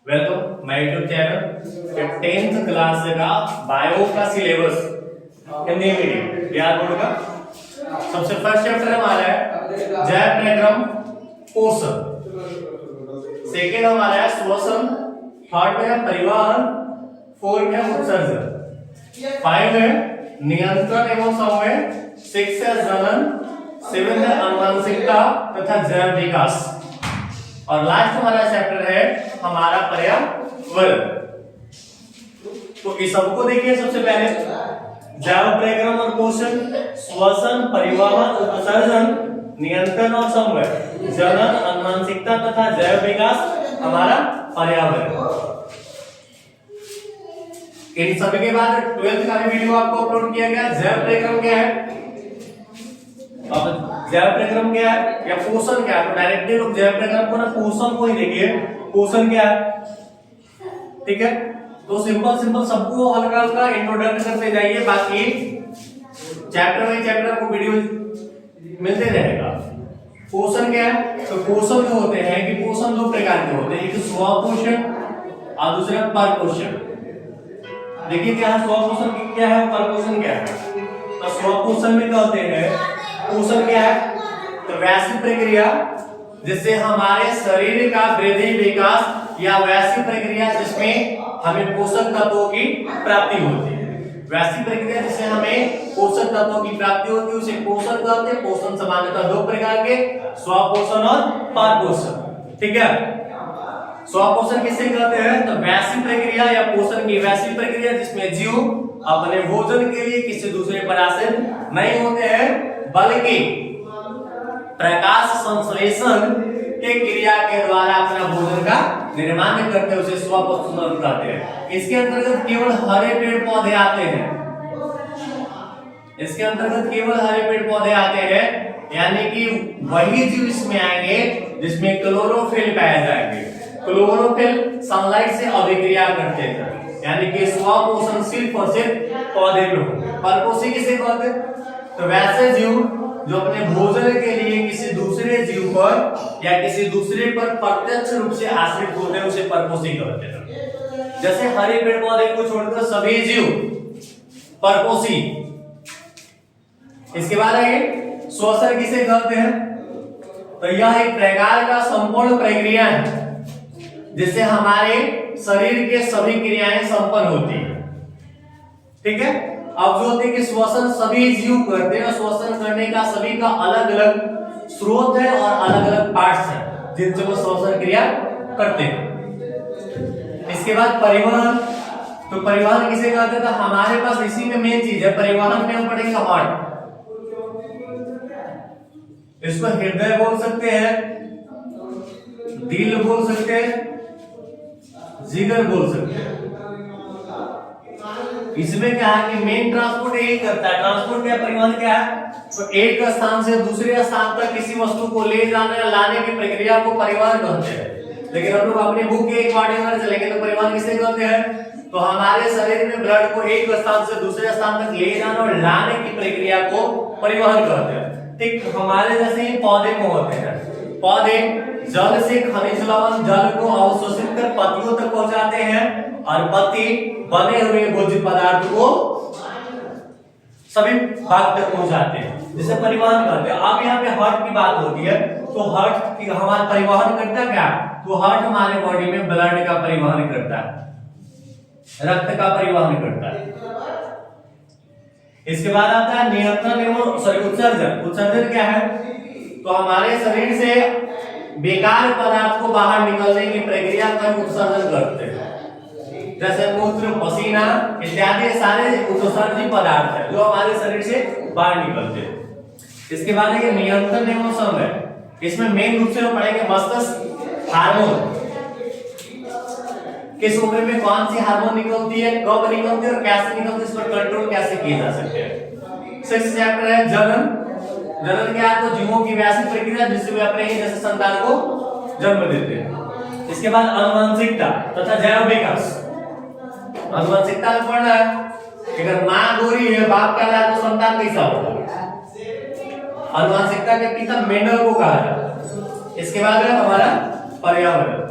Welcome my YouTube channel. 10th class का bio का syllabus Hindi medium Bihar board का सबसे फर्स्ट चैप्टर हमारा है जैव डायग्राम पोषण, सेकेंड हमारा है श्वसन, थर्ड में है परिवहन, फोर्थ में है उत्सर्जन, 5 है नियंत्रण एवं संवेग, 6 है जनन, 7 है आनुवंशिकता तथा जैव विकास और लास्ट हमारा चैप्टर है हमारा पर्यावरण। तो इस सबको देखिए, सबसे पहले जैव डायग्राम और पोषण, श्वसन, परिवहन, उत्सर्जन, नियंत्रण और संवेग, जनन, आनुवंशिकता तथा जैव विकास हमारा पर्यावरण। इन सभी के बाद 12th का भी वीडियो आपको अपलोड किया गया। जैव डायग्राम क्या है, अब जैव डायग्राम क्या है या पोषण क्या है, तो डायरेक्टली लोग जैव डायग्राम को ना पोषण को ही देखिए। पोषण क्या है, ठीक है, तो सिंपल सबको हल्का हल्का इंट्रोडक्शन करते जाइए, बाकी चैप्टर बाय चैप्टर को वीडियो मिलते रहेगा। पोषण क्या है, तो पोषण जो होते हैं कि पोषण दो प्रकार के होते हैं, एक स्वपोषण और दूसरा परपोषण। देखिए क्या है स्वपोषण क्या है, परपोषण क्या है। तो स्वपोषण में कहते हैं पोषण क्या है, तो वैसी प्रक्रिया जिससे हमारे शरीर का वृद्धि विकास या वैसी प्रक्रिया जिसमें हमें पोषक तत्वों की प्राप्ति होती है। वैसी प्रक्रिया जिससे हमें पोषक तत्वों की प्राप्ति होती है उसे पोषण कहते हैं। पोषण सामान्यतः दो प्रकार के, स्वपोषण और परपोषण, ठीक है। स्वपोषण किसे कहते हैं, तो वैसी प्रक्रिया या पोषण की वैसी प्रक्रिया जिसमें जीव अपने भोजन के लिए किसी दूसरे पर आश्रित नहीं होते हैं, बल्कि प्रकाश संश्लेषण के क्रिया के द्वारा अपना भोजन का निर्माण करते हैं, उसे स्वपोषण कहते हैं। इसके अंतर्गत केवल हरे पेड़ पौधे आते हैं, इसके अंतर्गत केवल हरे पेड़ पौधे आते हैं, यानी कि वही जीव इसमें आएंगे जिसमें क्लोरोफिल पाए जाएंगे। क्लोरोफिल सनलाइट से अभिक्रिया करते हैं, यानी कि स्वपोषण सिर्फ और सिर्फ पौधे में हो। परपोषी किसे कहते हैं, तो वैसे जीव जो अपने भोजन के लिए किसी दूसरे जीव पर या किसी दूसरे पर प्रत्यक्ष रूप से आश्रित होते हैं, उसे परपोषी कहते हैं। जैसे हरे पेड़ पौधे को छोड़कर सभी जीव परपोषी। इसके बाद आगे श्वसन किसे कहते हैं, तो यह एक प्रकार का संपूर्ण प्रक्रिया है जिससे हमारे शरीर के सभी क्रियाएं संपन्न होती है, ठीक है। अब जो होते हैं कि श्वसन सभी जीव करते हैं, श्वसन करने का सभी का अलग अलग स्रोत है और अलग अलग पार्ट्स हैं जिनसे वो श्वसन क्रिया करते हैं। इसके बाद परिवहन, तो परिवहन किसे कहते हैं, तो हमारे पास इसी में मेन चीज है परिवहन में हम पढ़ेंगे हार्ट, इसको हृदय बोल सकते हैं, दिल बोल सकते हैं, जिगर बोल सकते हैं। इसमें क्या है कि मेन ट्रांसपोर्ट यही करता है। ट्रांसपोर्ट क्या, परिवहन क्या है, तो एक स्थान से दूसरे स्थान तक किसी वस्तु को ले जाने या लाने की प्रक्रिया को परिवहन कहते हैं। लेकिन हम लोग अपने बुक के एक पार्ट में चलेंगे तो परिवहन किसे कहते हैं, तो हमारे शरीर में ब्लड को एक स्थान से दूसरे स्थान तक ले जाना और लाने की प्रक्रिया को परिवहन कहते हैं। ठीक हमारे जैसे ही पौधे को होते हैं, पौधे जल से खनिज लवण जल को अवशोषित कर पत्तियों तक पहुंचाते हैं और पत्ती बने हुए भोज्य पदार्थ को सभी भाग तक पहुंचाते हैं, जिसे परिवहन कहते हैं। अब यहाँ पे हार्ट की बात होती है, तो हार्ट की हमारा परिवहन करता क्या, तो हार्ट हमारे बॉडी में ब्लड का परिवहन करता है, रक्त का परिवहन करता है। इसके बाद आता है नियंत्रण एवं उत्सर्जन। उत्सर्जन क्या है, तो हमारे शरीर से बेकार पदार्थ को बाहर निकलने की प्रक्रिया का उत्सर्जन करते हैं, जैसे मूत्र, पसीना इत्यादि सारे उत्सर्जित पदार्थ है जो हमारे शरीर से बाहर निकलते हैं। इसके बाद है नियंत्रण एवं संवेग। इसमें मेन रूप से हम पढ़ेंगे मस्तिष्क हार्मोन, किस उम्र में कौन सी हार्मोन निकलती है, कब निकलती है और कैसे निकलती है, इस पर कंट्रोल कैसे किए जा सकते हैं। 6th चैप्टर है जनन। जनन क्या है, तो जीवों की वैसी प्रक्रिया जिससे वे अपने ही जैसे संतान को जन्म देते हैं। इसके बाद आनुवंशिकता तथा जैव विकास। आनुवंशिकता में पढ़ना है, अगर माँ गोरी है बाप काला है तो संतान कैसा होगा। आनुवंशिकता के पिता मेंडल को कहा जाता है। इसके बाद है हमारा पर्यावरण।